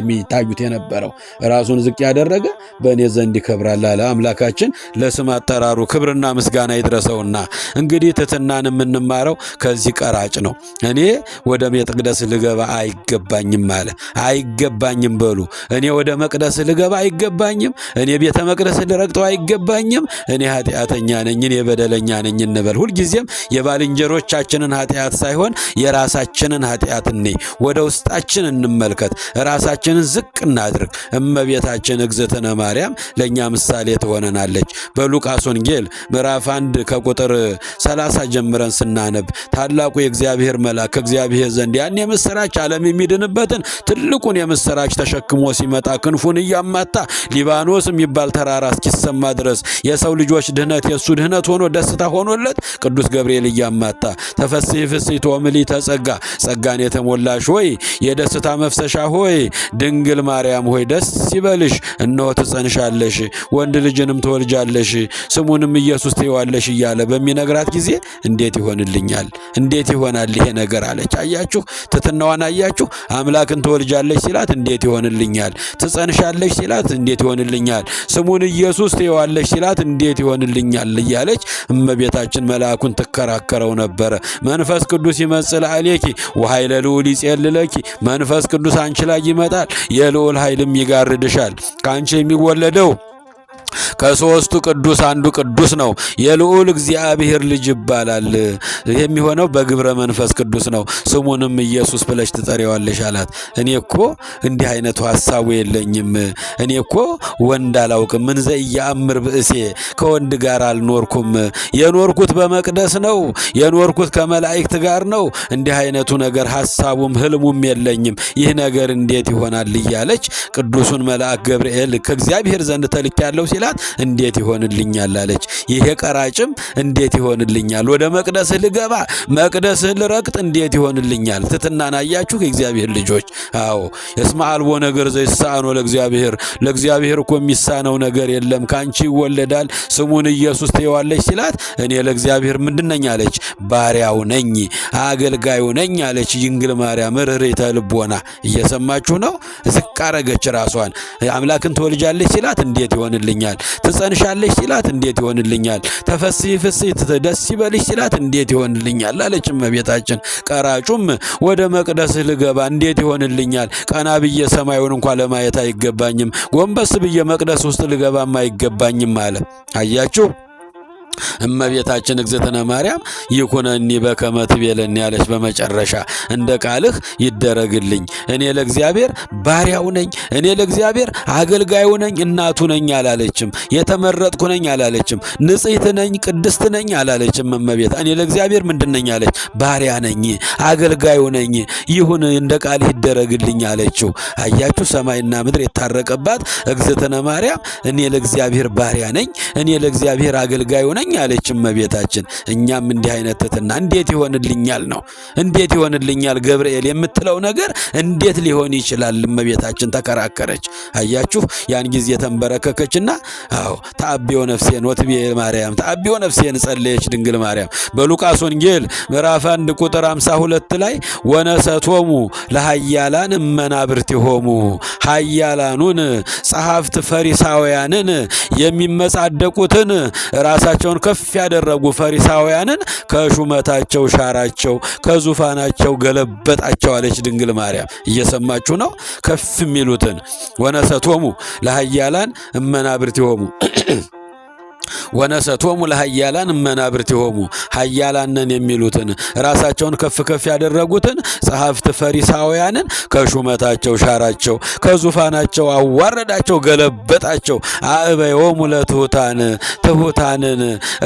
የሚታዩት የነበረው። ራሱን ዝቅ ያደረገ በእኔ ዘንድ ይከብራል አለ አምላካችን። ለስም አጠራሩ ክብርና ምስጋና ይድረሰውና እንግዲህ ትሕትናን የምንማረው ከዚህ ቀራጭ ነው። እኔ ወደ መቅደስ ልገባ አይገባኝም አለ። አይገባኝም በሉ። እኔ ወደ መቅደስ ልገባ አይገባኝም። እኔ ቤተ መቅደስ ልረግጠው አይገባኝም፣ እኔ ኃጢአተኛ ነኝ፣ እኔ በደለኛ ነኝ እንበል። ሁልጊዜም የባልንጀሮቻችንን ኃጢአት ሳይሆን የራሳችንን ኃጢአት ወደ ውስጣችን እንመልከት፣ ራሳችንን ዝቅ እናድርግ። እመቤታችን እግዝእትነ ማርያም ለእኛ ምሳሌ ትሆነናለች። በሉቃስ ወንጌል ምዕራፍ 1 ከቁጥር 30 ጀምረን ስናነብ ታላቁ የእግዚአብሔር መልአክ ከእግዚአብሔር ዘንድ ያን የምስራች ዓለም የሚድንበትን ትልቁን የምስራች ተሸክሞ ሲመጣ ክንፉን እያማታ ሊባኖስ የሚባል ተራራ እስኪሰማ ድረስ የሰው ልጆች ድህነት የሱ ድህነት ሆኖ ደስታ ሆኖለት ቅዱስ ገብርኤል እያማታ ተፈሥሒ ፍሥሕት ወምልዕተ ጸጋ ጸጋን የተሞላሽ ሆይ የደስታ መፍሰሻ ሆይ ድንግል ማርያም ሆይ ደስ ይበልሽ፣ እነሆ ትጸንሻለሽ፣ ወንድ ልጅንም ትወልጃለሽ፣ ስሙንም ኢየሱስ ትይዋለሽ እያለ በሚነግራት ጊዜ እንዴት ይሆንልኛል? እንዴት ይሆናል ይሄ ነገር አለች። አያችሁ ትሕትናዋን አያችሁ። አምላክን ትወልጃለሽ ሲላት እንዴት ይሆንልኛል? ትጸንሻለሽ ሲላት እንዴት ይሆንልኛል? ስሙን ኢየሱስ ትይዋለሽ ሲላት እንዴት ይሆንልኛል እያለች እመቤታችን መልአኩን ትከራከረው ነበረ። መንፈስ ቅዱስ ይመጽእ ላዕሌኪ ወኃይለ ልዑል ይጼልለኪ፣ መንፈስ ቅዱስ አንቺ ላይ ይመጣል፣ የልዑል ኃይልም ይጋርድሻል። ከአንቺ የሚወለደው ከሦስቱ ቅዱስ አንዱ ቅዱስ ነው፣ የልዑል እግዚአብሔር ልጅ ይባላል። የሚሆነው በግብረ መንፈስ ቅዱስ ነው፣ ስሙንም ኢየሱስ ብለሽ ትጠሪዋለሽ አላት። እኔ እኮ እንዲህ አይነቱ ሐሳቡ የለኝም። እኔ እኮ ወንድ አላውቅም። እንዘ ኢየአምር ብእሴ፣ ከወንድ ጋር አልኖርኩም። የኖርኩት በመቅደስ ነው፣ የኖርኩት ከመላእክት ጋር ነው። እንዲህ አይነቱ ነገር ሐሳቡም ህልሙም የለኝም። ይህ ነገር እንዴት ይሆናል እያለች ቅዱሱን መልአክ ገብርኤል ከእግዚአብሔር ዘንድ ተልኬያለሁ ሲላት እንዴት ይሆንልኛል አለች። ይሄ ቀራጭም እንዴት ይሆንልኛል? ወደ መቅደስህ ልገባ መቅደስህን ልረግጥ እንዴት ይሆንልኛል? ትሕትናን አያችሁ የእግዚአብሔር ልጆች። አዎ እስመ አልቦ ነገር ዘይሳኖ ለእግዚአብሔር፣ ለእግዚአብሔር እኮ የሚሳነው ነገር የለም። ካንቺ ይወለዳል፣ ስሙን ኢየሱስ ትይዋለች ሲላት እኔ ለእግዚአብሔር ምንድን ነኝ አለች? ባሪያው ነኝ፣ አገልጋዩ ነኝ አለች። ድንግል ማርያም ርኅርኅተ ልቦና። እየሰማችሁ ነው? ዝቅ አረገች ራሷን። አምላክን ትወልጃለች ሲላት እንዴት ይሆንልኛል? ትጸንሻለሽ ሲላት እንዴት ይሆንልኛል? ተፈሥሒ ፍሥሕት ደስ ይበልሽ ሲላት እንዴት ይሆንልኛል አለች እመቤታችን። ቀራጩም ወደ መቅደስህ ልገባ እንዴት ይሆንልኛል? ቀና ብዬ ሰማዩን እንኳን ለማየት አይገባኝም፣ ጎንበስ ብዬ መቅደስ ውስጥ ልገባም አይገባኝም አለ። አያችሁ እመቤታችን እግዝእትነ ማርያም ይኩነኒ በከመ ትቤለኒ ያለች በመጨረሻ እንደ ቃልህ ይደረግልኝ። እኔ ለእግዚአብሔር ባሪያው ነኝ፣ እኔ ለእግዚአብሔር አገልጋዩ ነኝ፣ እናቱ ነኝ አላለችም። የተመረጥኩ ነኝ አላለችም። ንጽሕት ነኝ፣ ቅድስት ነኝ አላለችም። እመቤት እኔ ለእግዚአብሔር ምንድን ነኝ አለች? ባሪያ ነኝ፣ አገልጋዩ ነኝ። ይሁን እንደ ቃልህ ይደረግልኝ አለችው። አያችሁ ሰማይና ምድር የታረቀባት እግዝእትነ ማርያም እኔ ለእግዚአብሔር ባሪያ ነኝ፣ እኔ ለእግዚአብሔር አገልጋዩ ነኝ አለች እመቤታችን። እኛም እንዲህ አይነት ትሕትና እንዴት ይሆንልኛል ነው? እንዴት ይሆንልኛል ገብርኤል የምትለው ነገር እንዴት ሊሆን ይችላል? እመቤታችን ተከራከረች። አያችሁ ያን ጊዜ ተንበረከከችና አዎ ተአብዮ ነፍሴን ወትቤ ማርያም ተአብዮ ነፍሴን ጸለየች ድንግል ማርያም። በሉቃስ ወንጌል ምዕራፍ 1 ቁጥር 52 ላይ ወነሰቶሙ ለኃያላን እመናብርቲሆሙ፣ ኃያላኑን ጸሐፍት ፈሪሳውያንን የሚመጻደቁትን ራሳቸውን ከፍ ያደረጉ ፈሪሳውያንን ከሹመታቸው ሻራቸው፣ ከዙፋናቸው ገለበጣቸው አለች ድንግል ማርያም። እየሰማችሁ ነው? ከፍ የሚሉትን ወነሰቶሙ ለኃያላን እመናብርቲሆሙ ወነሰቶሙ ለኃያላን እመናብርቲሆሙ፣ ኃያላንን የሚሉትን ራሳቸውን ከፍ ከፍ ያደረጉትን ጸሐፍት ፈሪሳውያንን ከሹመታቸው ሻራቸው፣ ከዙፋናቸው አዋረዳቸው፣ ገለበጣቸው። አእበዮሙ ለትሑታን፣ ትሑታንን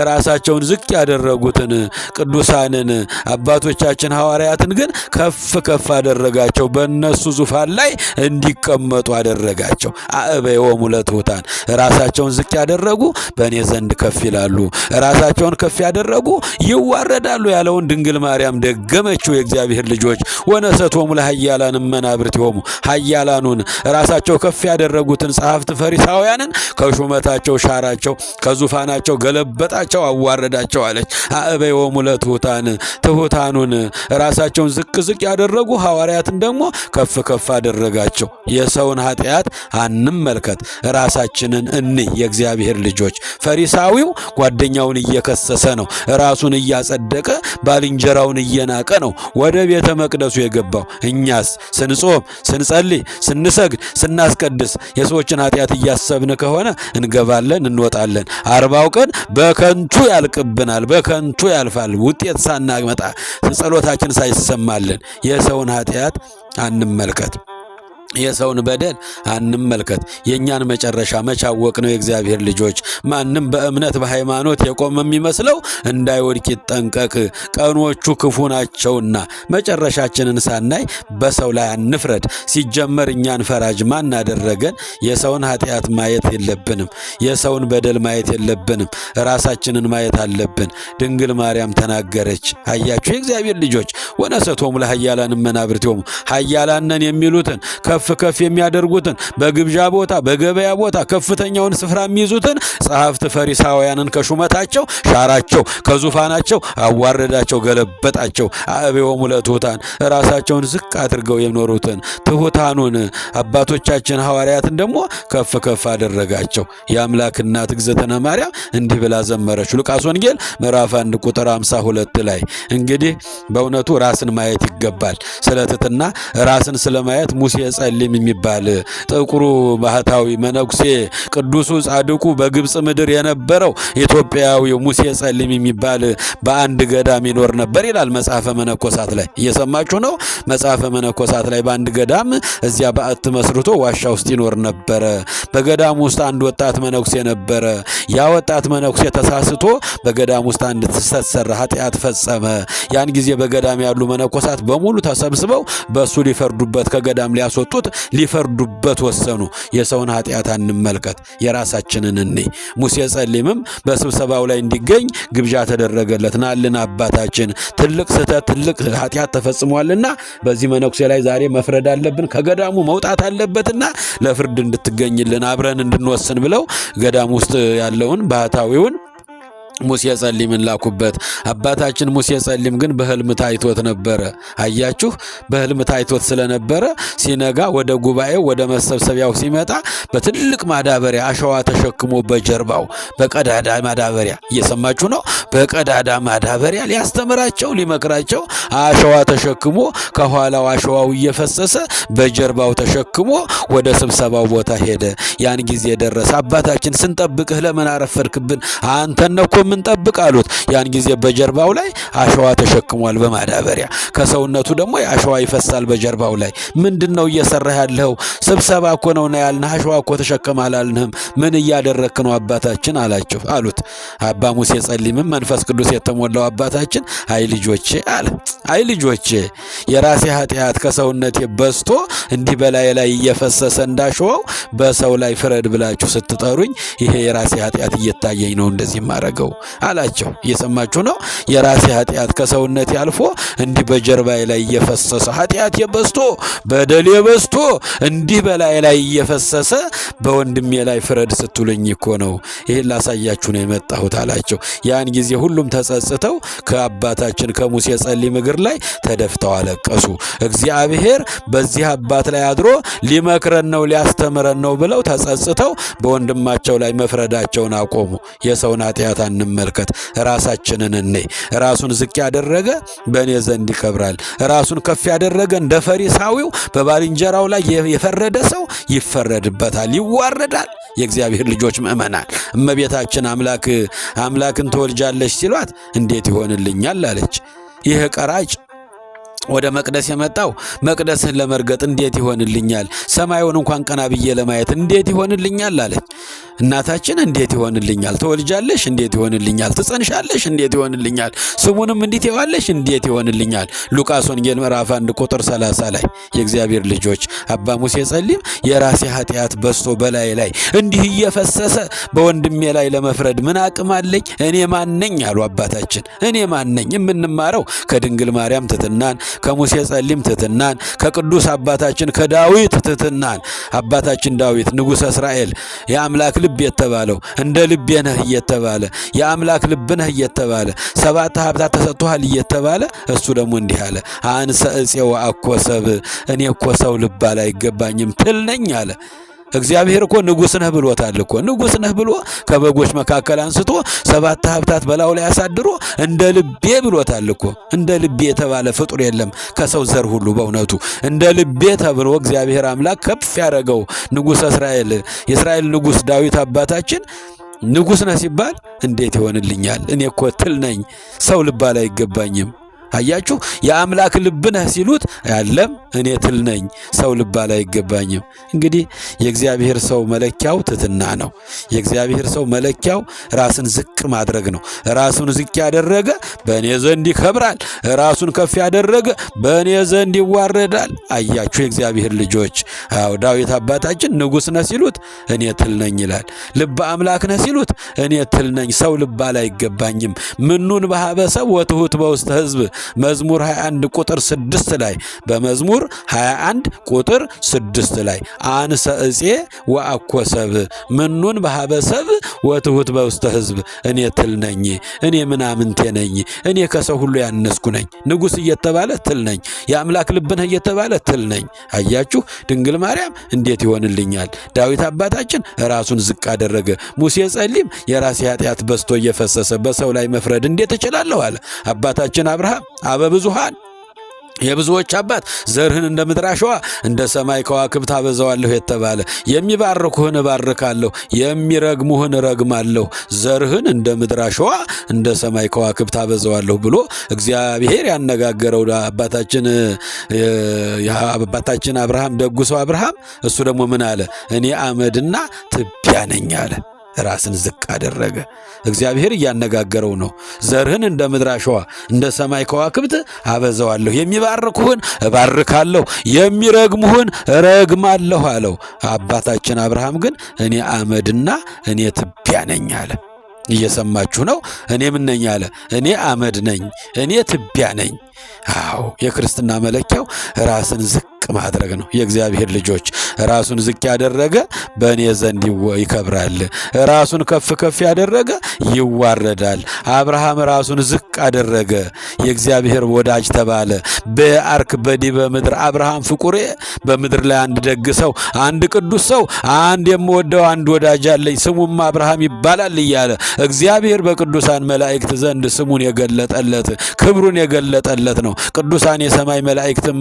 ራሳቸውን ዝቅ ያደረጉትን ቅዱሳንን አባቶቻችን ሐዋርያትን ግን ከፍ ከፍ አደረጋቸው፣ በእነሱ ዙፋን ላይ እንዲቀመጡ አደረጋቸው። አእበዮሙ ለትሑታን ራሳቸውን ዝቅ ያደረጉ በእኔ ዘንድ ከፍ ይላሉ፣ ራሳቸውን ከፍ ያደረጉ ይዋረዳሉ ያለውን ድንግል ማርያም ደገመችው። የእግዚአብሔር ልጆች ወነሰቶሙ ለኃያላን እመናብርቲሆሙ፣ ኃያላኑን ራሳቸው ከፍ ያደረጉትን ጸሐፍት ፈሪሳውያንን ከሹመታቸው ሻራቸው፣ ከዙፋናቸው ገለበጣቸው፣ አዋረዳቸው አለች። አእበዮሙ ለትሑታን፣ ትሑታኑን ራሳቸውን ዝቅ ዝቅ ያደረጉ ሐዋርያትን ደግሞ ከፍ ከፍ አደረጋቸው። የሰውን ኃጢአት አንመልከት፣ ራሳችንን እንይ። የእግዚአብሔር ልጆች ፈሪሳውያን ፈሪሳዊው ጓደኛውን እየከሰሰ ነው። ራሱን እያጸደቀ ባልንጀራውን እየናቀ ነው ወደ ቤተ መቅደሱ የገባው። እኛስ ስንጾም፣ ስንጸልይ፣ ስንሰግድ፣ ስናስቀድስ የሰዎችን ኃጢአት እያሰብን ከሆነ እንገባለን፣ እንወጣለን። 40 ቀን በከንቱ ያልቅብናል፣ በከንቱ ያልፋል። ውጤት ሳናመጣ ጸሎታችን ሳይሰማልን የሰውን ኃጢአት አንመልከት፣ የሰውን በደል አንመልከት። የእኛን መጨረሻ መቻወቅ ነው። የእግዚአብሔር ልጆች ማንም በእምነት በሃይማኖት የቆመ የሚመስለው እንዳይወድቅ ይጠንቀቅ፣ ቀኖቹ ክፉ ናቸውና። መጨረሻችንን ሳናይ በሰው ላይ አንፍረድ። ሲጀመር እኛን ፈራጅ ማን አደረገን? የሰውን ኃጢአት ማየት የለብንም። የሰውን በደል ማየት የለብንም። ራሳችንን ማየት አለብን። ድንግል ማርያም ተናገረች። አያችሁ የእግዚአብሔር ልጆች ወነሰቶሙ ለኃያላን መናብርቲሆሙ ኃያላንን የሚሉትን ከፍ የሚያደርጉትን በግብዣ ቦታ በገበያ ቦታ ከፍተኛውን ስፍራ የሚይዙትን ጸሐፍት ፈሪሳውያንን ከሹመታቸው ሻራቸው፣ ከዙፋናቸው አዋረዳቸው፣ ገለበጣቸው። አበዮሙ ለትሑታን ራሳቸውን ዝቅ አድርገው የኖሩትን ትሑታኑን አባቶቻችን ሐዋርያትን ደግሞ ከፍ አደረጋቸው። የአምላክ እናት እግዝእትነ ማርያም እንዲህ ብላ ዘመረች። ሉቃስ ወንጌል ምዕራፍ 1 ቁጥር 52 ላይ እንግዲህ በእውነቱ ራስን ማየት ይገባል። ስለ ትሕትና ራስን ስለማየት ሙሴ ጸሊም የሚባል ጥቁሩ ባህታዊ መነኩሴ ቅዱሱ ጻድቁ በግብጽ ምድር የነበረው ኢትዮጵያዊው ሙሴ ጸሊም የሚባል በአንድ ገዳም ይኖር ነበር ይላል መጽሐፈ መነኮሳት ላይ። እየሰማችሁ ነው። መጽሐፈ መነኮሳት ላይ በአንድ ገዳም እዚያ በዓት መስርቶ ዋሻ ውስጥ ይኖር ነበረ። በገዳም ውስጥ አንድ ወጣት መነኩሴ ነበረ። ያ ወጣት መነኩሴ ተሳስቶ በገዳም ውስጥ አንድ ተሰሰረ ኃጢአት ፈጸመ። ያን ጊዜ በገዳም ያሉ መነኮሳት በሙሉ ተሰብስበው በሱ ሊፈርዱበት ከገዳም ሊያስወጡት ሊፈርዱበት ወሰኑ። የሰውን ኃጢአት አንመልከት፣ የራሳችንን እንይ። ሙሴ ጸሊምም በስብሰባው ላይ እንዲገኝ ግብዣ ተደረገለት። ናልን አባታችን ትልቅ ስህተት ትልቅ ኃጢአት ተፈጽሟልና በዚህ መነኩሴ ላይ ዛሬ መፍረድ አለብን፣ ከገዳሙ መውጣት አለበትና ለፍርድ እንድትገኝልን አብረን እንድንወስን ብለው ገዳም ውስጥ ያለውን ባህታዊውን ሙሴ ጸሊምን ላኩበት። አባታችን ሙሴ ጸሊም ግን በህልም ታይቶት ነበረ። አያችሁ በህልም ታይቶት ስለነበረ ሲነጋ ወደ ጉባኤው ወደ መሰብሰቢያው ሲመጣ በትልቅ ማዳበሪያ አሸዋ ተሸክሞ በጀርባው በቀዳዳ ማዳበሪያ እየሰማችሁ ነው። በቀዳዳ ማዳበሪያ ሊያስተምራቸው ሊመክራቸው አሸዋ ተሸክሞ ከኋላው አሸዋው እየፈሰሰ በጀርባው ተሸክሞ ወደ ስብሰባው ቦታ ሄደ። ያን ጊዜ ደረሰ። አባታችን ስንጠብቅህ ለምን አረፈድክብን? አንተን ነው ምን ጠብቅ አሉት። ያን ጊዜ በጀርባው ላይ አሸዋ ተሸክሟል በማዳበሪያ ከሰውነቱ ደግሞ አሸዋ ይፈሳል በጀርባው ላይ። ምንድነው እየሰራህ ያለው? ስብሰባ እኮ ነው ያልነህ፣ አሸዋ እኮ ተሸከም አላልንህም? ምን እያደረክ ነው አባታችን አላቸው አሉት። አባ ሙሴ ጸሊምም መንፈስ ቅዱስ የተሞላው አባታችን አይ ልጆቼ አለ፣ አይ ልጆቼ የራሴ ኃጢአት ከሰውነቴ በዝቶ እንዲህ በላይ ላይ እየፈሰሰ እንዳሸዋው በሰው ላይ ፍረድ ብላችሁ ስትጠሩኝ ይሄ የራሴ ኃጢአት እየታየኝ ነው እንደዚህ ማረገው አላቸው። እየሰማችሁ ነው። የራሴ ኃጢአት ከሰውነት ያልፎ እንዲህ በጀርባዬ ላይ እየፈሰሰ ኃጢአት የበዝቶ በደል የበዝቶ እንዲህ በላይ ላይ እየፈሰሰ በወንድሜ ላይ ፍረድ ስትሉኝ እኮ ነው ይሄን ላሳያችሁ ነው የመጣሁት አላቸው። ያን ጊዜ ሁሉም ተጸጽተው ከአባታችን ከሙሴ ጸሊም እግር ላይ ተደፍተው አለቀሱ። እግዚአብሔር በዚህ አባት ላይ አድሮ ሊመክረን ነው ሊያስተምረን ነው ብለው ተጸጽተው በወንድማቸው ላይ መፍረዳቸውን አቆሙ። የሰውን ኃጢአት አንመልከት፣ ራሳችንን እንይ። ራሱን ዝቅ ያደረገ በእኔ ዘንድ ይከብራል። ራሱን ከፍ ያደረገ እንደ ፈሪሳዊው በባልንጀራው ላይ የፈረደ ሰው ይፈረድበታል፣ ይዋረዳል። የእግዚአብሔር ልጆች ምእመናን እመቤታችን አምላክን ትወልጃለሽ ሲሏት እንዴት ይሆንልኛል አለች። ይህ ቀራጭ ወደ መቅደስ የመጣው መቅደስን ለመርገጥ እንዴት ይሆንልኛል? ሰማዩን እንኳን ቀና ብዬ ለማየት እንዴት ይሆንልኛል አለች። እናታችን እንዴት ይሆንልኛል? ትወልጃለሽ እንዴት ይሆንልኛል? ትጸንሻለሽ እንዴት ይሆንልኛል? ስሙንም እንዴት ይዋለሽ እንዴት ይሆንልኛል? ሉቃስ ወንጌል ምዕራፍ 1 ቁጥር 30 ላይ የእግዚአብሔር ልጆች አባ ሙሴ ጸሊም የራሴ ኃጢአት በዝቶ በላይ ላይ እንዲህ እየፈሰሰ በወንድሜ ላይ ለመፍረድ ምን አቅም አለኝ? እኔ ማነኝ አሉ አባታችን። እኔ ማነኝ? የምንማረው ከድንግል ማርያም ትሕትናን፣ ከሙሴ ጸሊም ትሕትናን፣ ከቅዱስ አባታችን ከዳዊት ትሕትናን። አባታችን ዳዊት ንጉሠ እስራኤል የአምላክ ልብ የተባለው እንደ ልቤ ነህ እየተባለ የአምላክ ልብ ነህ እየተባለ 7 ሀብታት ተሰጥቶሃል እየተባለ እሱ ደግሞ እንዲህ አለ፣ አንሰ እፄ ወአኮ ሰብእ፣ እኔ እኮ ሰው ልባል አይገባኝም ትል ነኝ አለ። እግዚአብሔር እኮ ንጉሥ ነህ ብሎታል እኮ። ንጉሥ ነህ ብሎ ከበጎች መካከል አንስቶ 7 ሀብታት በላዩ ላይ አሳድሮ እንደ ልቤ ብሎታል እኮ። እንደ ልቤ የተባለ ፍጡር የለም ከሰው ዘር ሁሉ በእውነቱ እንደ ልቤ ተብሎ እግዚአብሔር አምላክ ከፍ ያደረገው ንጉሠ እስራኤል የእስራኤል ንጉሥ ዳዊት አባታችን ንጉሥ ነህ ሲባል እንዴት ይሆንልኛል? እኔ እኮ ትል ነኝ፣ ሰው ልባል አይገባኝም። አያችሁ፣ የአምላክ ልብ ነህ ሲሉት ያለም እኔ ትል ነኝ፣ ሰው ልባል አይገባኝም። እንግዲህ የእግዚአብሔር ሰው መለኪያው ትሕትና ነው። የእግዚአብሔር ሰው መለኪያው ራስን ዝቅ ማድረግ ነው። ራሱን ዝቅ ያደረገ በእኔ ዘንድ ይከብራል፣ ራሱን ከፍ ያደረገ በእኔ ዘንድ ይዋረዳል። አያችሁ የእግዚአብሔር ልጆች፣ አዎ ዳዊት አባታችን ንጉሥ ነህ ሲሉት እኔ ትል ነኝ ይላል። ልበ አምላክ ነህ ሲሉት እኔ ትል ነኝ፣ ሰው ልባል አይገባኝም። ምኑን በሀበ ሰብ ወትሑት በውስተ ሕዝብ መዝሙር 21 ቁጥር 6 ላይ በመዝሙር 21 ቁጥር 6 ላይ አንሰ እፄ ወአኮሰብ ምኑን በሀበ ሰብ ወትሑት በውስተ ሕዝብ እኔ ትል ነኝ፣ እኔ ምናምንቴ ነኝ፣ እኔ ከሰው ሁሉ ያነስኩ ነኝ። ንጉሥ እየተባለ ትል ነኝ፣ የአምላክ ልብ ነህ እየተባለ ትል ነኝ። አያችሁ ድንግል ማርያም እንዴት ይሆንልኛል? ዳዊት አባታችን ራሱን ዝቅ አደረገ። ሙሴ ጸሊም የራሴ ኃጢአት በዝቶ እየፈሰሰ በሰው ላይ መፍረድ እንዴት እችላለሁ አለ። አባታችን አብርሃም አበብዙሃን የብዙዎች አባት ዘርህን እንደ ምድር አሸዋ እንደ ሰማይ ከዋክብት አበዛዋለሁ የተባለ የሚባርኩህን እባርካለሁ የሚረግሙህን እረግማለሁ ዘርህን እንደ ምድር አሸዋ እንደ ሰማይ ከዋክብት አበዛዋለሁ ብሎ እግዚአብሔር ያነጋገረው አባታችን አብርሃም ደጉ ሰው አብርሃም እሱ ደግሞ ምን አለ? እኔ አመድና ትቢያ ነኝ አለ። ራስን ዝቅ አደረገ። እግዚአብሔር እያነጋገረው ነው። ዘርህን እንደ ምድር አሸዋ እንደ ሰማይ ከዋክብት አበዛዋለሁ፣ የሚባርኩህን እባርካለሁ፣ የሚረግሙህን እረግማለሁ አለው። አባታችን አብርሃም ግን እኔ አመድና እኔ ትቢያ ነኝ አለ። እየሰማችሁ ነው? እኔ ምን ነኝ አለ? እኔ አመድ ነኝ፣ እኔ ትቢያ ነኝ። አዎ የክርስትና መለኪያው ራስን ዝቅ ማድረግ ነው። የእግዚአብሔር ልጆች ራሱን ዝቅ ያደረገ በእኔ ዘንድ ይከብራል፣ ራሱን ከፍ ከፍ ያደረገ ይዋረዳል። አብርሃም ራሱን ዝቅ አደረገ፣ የእግዚአብሔር ወዳጅ ተባለ። በአርክ በዲበ ምድር አብርሃም ፍቁሬ፣ በምድር ላይ አንድ ደግ ሰው፣ አንድ ቅዱስ ሰው፣ አንድ የምወደው አንድ ወዳጅ አለኝ ስሙም አብርሃም ይባላል እያለ እግዚአብሔር በቅዱሳን መላእክት ዘንድ ስሙን የገለጠለት ክብሩን የገለጠለት ነው። ቅዱሳን የሰማይ መላእክትም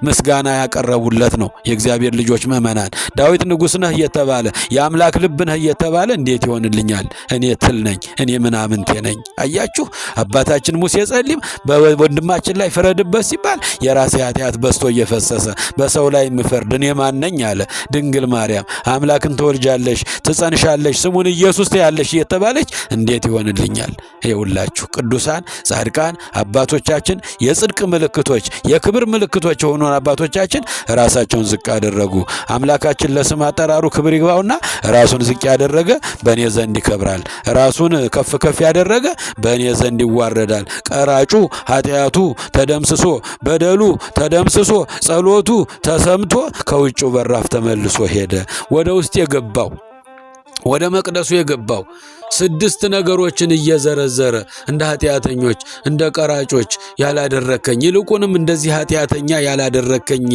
ምስጋና ያቀረቡለት ነው። የእግዚአብሔር ልጆች ምእመናን ዳዊት ንጉሥ ነህ እየተባለ የአምላክ ልብ ነህ እየተባለ እንዴት ይሆንልኛል? እኔ ትል ነኝ፣ እኔ ምናምንቴ ነኝ። አያችሁ አባታችን ሙሴ ጸሊም በወንድማችን ላይ ፍረድበት ሲባል የራሴ ኃጢአት በዝቶ እየፈሰሰ በሰው ላይ ምፈርድ እኔ ማን ነኝ አለ። ድንግል ማርያም አምላክን ትወልጃለሽ፣ ትጸንሻለሽ፣ ስሙን ኢየሱስ ትያለሽ እየተባለች እንዴት ይሆንልኛል? ይኸውላችሁ ቅዱሳን ጻድቃን አባቶቻችን የጽድቅ ምልክቶች የክብር ምልክቶች የሆኑ አባቶቻችን ራሳቸውን ዝቅ አደረጉ። አምላካችን ለስም አጠራሩ ክብር ይግባውና ራሱን ዝቅ ያደረገ በእኔ ዘንድ ይከብራል፣ ራሱን ከፍ ከፍ ያደረገ በእኔ ዘንድ ይዋረዳል። ቀራጩ ኃጢአቱ ተደምስሶ በደሉ ተደምስሶ ጸሎቱ ተሰምቶ ከውጭው በራፍ ተመልሶ ሄደ። ወደ ውስጥ የገባው ወደ መቅደሱ የገባው 6 ነገሮችን እየዘረዘረ እንደ ኃጢአተኞች እንደ ቀራጮች ያላደረከኝ ይልቁንም እንደዚህ ኃጢአተኛ ያላደረከኝ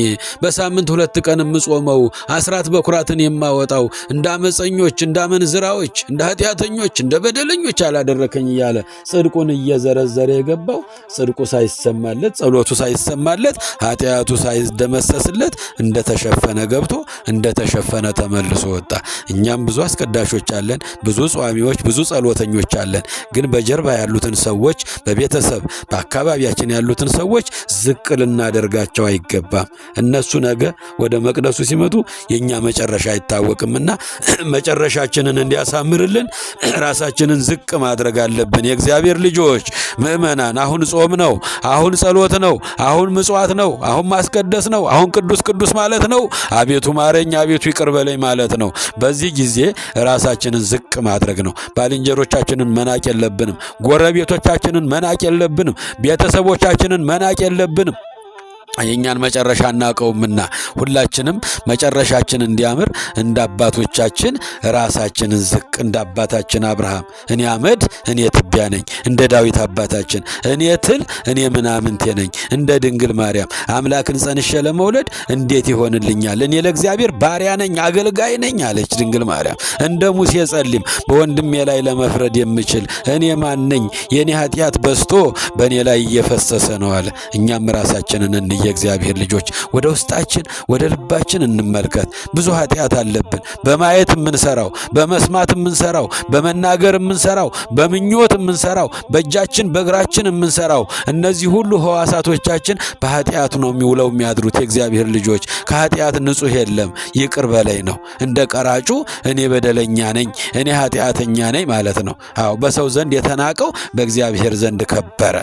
በሳምንት 2 ቀን የምጾመው አስራት በኩራትን የማወጣው እንደ አመፀኞች እንደ አመንዝራዎች እንደ ኃጢአተኞች እንደ በደለኞች ያላደረከኝ እያለ ጽድቁን እየዘረዘረ የገባው ጽድቁ ሳይሰማለት ጸሎቱ ሳይሰማለት ኃጢአቱ ሳይደመሰስለት እንደተሸፈነ ገብቶ እንደተሸፈነ ተመልሶ ወጣ። እኛም ብዙ አስቀዳሾች አለን፣ ብዙ ጿሚዎች ብዙ ጸሎተኞች አለን። ግን በጀርባ ያሉትን ሰዎች በቤተሰብ በአካባቢያችን ያሉትን ሰዎች ዝቅ ልናደርጋቸው አይገባም። እነሱ ነገ ወደ መቅደሱ ሲመጡ የኛ መጨረሻ አይታወቅምና መጨረሻችንን እንዲያሳምርልን ራሳችንን ዝቅ ማድረግ አለብን። የእግዚአብሔር ልጆች ምእመናን አሁን ጾም ነው፣ አሁን ጸሎት ነው፣ አሁን ምጽዋት ነው፣ አሁን ማስቀደስ ነው፣ አሁን ቅዱስ ቅዱስ ማለት ነው፣ አቤቱ ማረኝ አቤቱ ይቅር በለኝ ማለት ነው። በዚህ ጊዜ ራሳችንን ዝቅ ማድረግ ነው። ባልንጀሮቻችንን መናቅ የለብንም። ጎረቤቶቻችንን መናቅ የለብንም። ቤተሰቦቻችንን መናቅ የለብንም። የኛን መጨረሻ እናቀውምና ሁላችንም መጨረሻችን እንዲያምር እንደ አባቶቻችን ራሳችንን ዝቅ እንደ አባታችን አብርሃም እኔ አመድ እኔ ትቢያ ነኝ፣ እንደ ዳዊት አባታችን እኔ ትል እኔ ምናምንቴ ነኝ፣ እንደ ድንግል ማርያም አምላክን ጸንሼ ለመውለድ እንዴት ይሆንልኛል? እኔ ለእግዚአብሔር ባሪያ ነኝ፣ አገልጋይ ነኝ አለች ድንግል ማርያም። እንደ ሙሴ ጸሊም በወንድሜ ላይ ለመፍረድ የምችል እኔ ማን ነኝ? የኔ ኃጢአት በዝቶ በእኔ ላይ እየፈሰሰ ነው አለ። እኛም ራሳችንን እንየ የእግዚአብሔር ልጆች ወደ ውስጣችን ወደ ልባችን እንመልከት። ብዙ ኃጢአት አለብን። በማየት የምንሰራው፣ በመስማት የምንሰራው፣ በመናገር የምንሰራው፣ በምኞት የምንሰራው፣ በእጃችን በእግራችን የምንሰራው እነዚህ ሁሉ ሕዋሳቶቻችን በኃጢአት ነው የሚውለው የሚያድሩት። የእግዚአብሔር ልጆች ከኃጢአት ንጹሕ የለም፣ ይቅር በላይ ነው። እንደ ቀራጩ እኔ በደለኛ ነኝ፣ እኔ ኃጢአተኛ ነኝ ማለት ነው። አዎ በሰው ዘንድ የተናቀው በእግዚአብሔር ዘንድ ከበረ።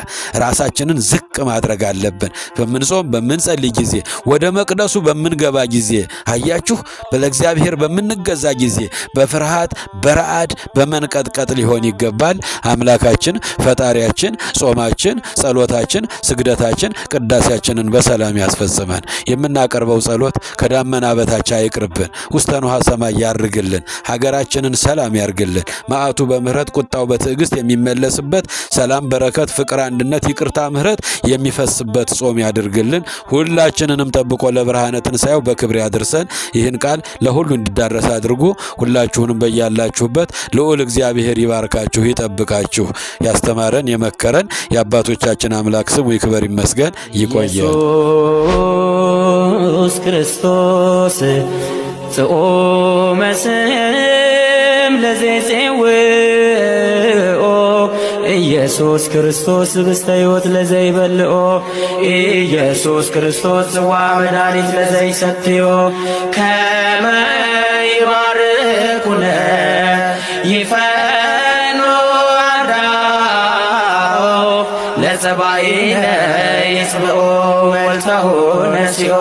ራሳችንን ዝቅ ማድረግ አለብን። በምንጾም በምንጸልይ ጊዜ ወደ መቅደሱ በምንገባ ጊዜ አያችሁ፣ ለእግዚአብሔር በምንገዛ ጊዜ በፍርሃት በረዓድ በመንቀጥቀጥ ሊሆን ይገባል። አምላካችን ፈጣሪያችን ጾማችን፣ ጸሎታችን፣ ስግደታችን፣ ቅዳሴያችንን በሰላም ያስፈጽመን። የምናቀርበው ጸሎት ከዳመና በታች አይቅርብን፣ ውስተ ንዋየ ሰማይ ያርግልን፣ ሀገራችንን ሰላም ያርግልን። መዓቱ በምህረት ቁጣው በትዕግስት የሚመለስበት ሰላም፣ በረከት፣ ፍቅር፣ አንድነት፣ ይቅርታ፣ ምህረት የሚፈስበት ጾም ያድርግልን። ሁላችንንም ጠብቆ ለብርሃነ ትንሣኤው በክብር ያድርሰን። ይህን ቃል ለሁሉ እንዲዳረስ አድርጉ። ሁላችሁንም በያላችሁበት ልዑል እግዚአብሔር ይባርካችሁ ይጠብቃችሁ። ያስተማረን የመከረን የአባቶቻችን አምላክ ስሙ ይክበር ይመስገን። ይቆየን። ኢየሱስ ክርስቶስ ጽኦመ ስም ለዘይጼውኦ ኢየሱስ ክርስቶስ ህብስተ ሕይወት ለዘይበልዖ ኢየሱስ ክርስቶስ ጽዋ መድኃኒት ለዘይሰትዮ ከመ ይባርኩነ ይፈኑ አርዳኦ ለጸባኢነ ይጽብኦ ወልተሁ ነሲኦ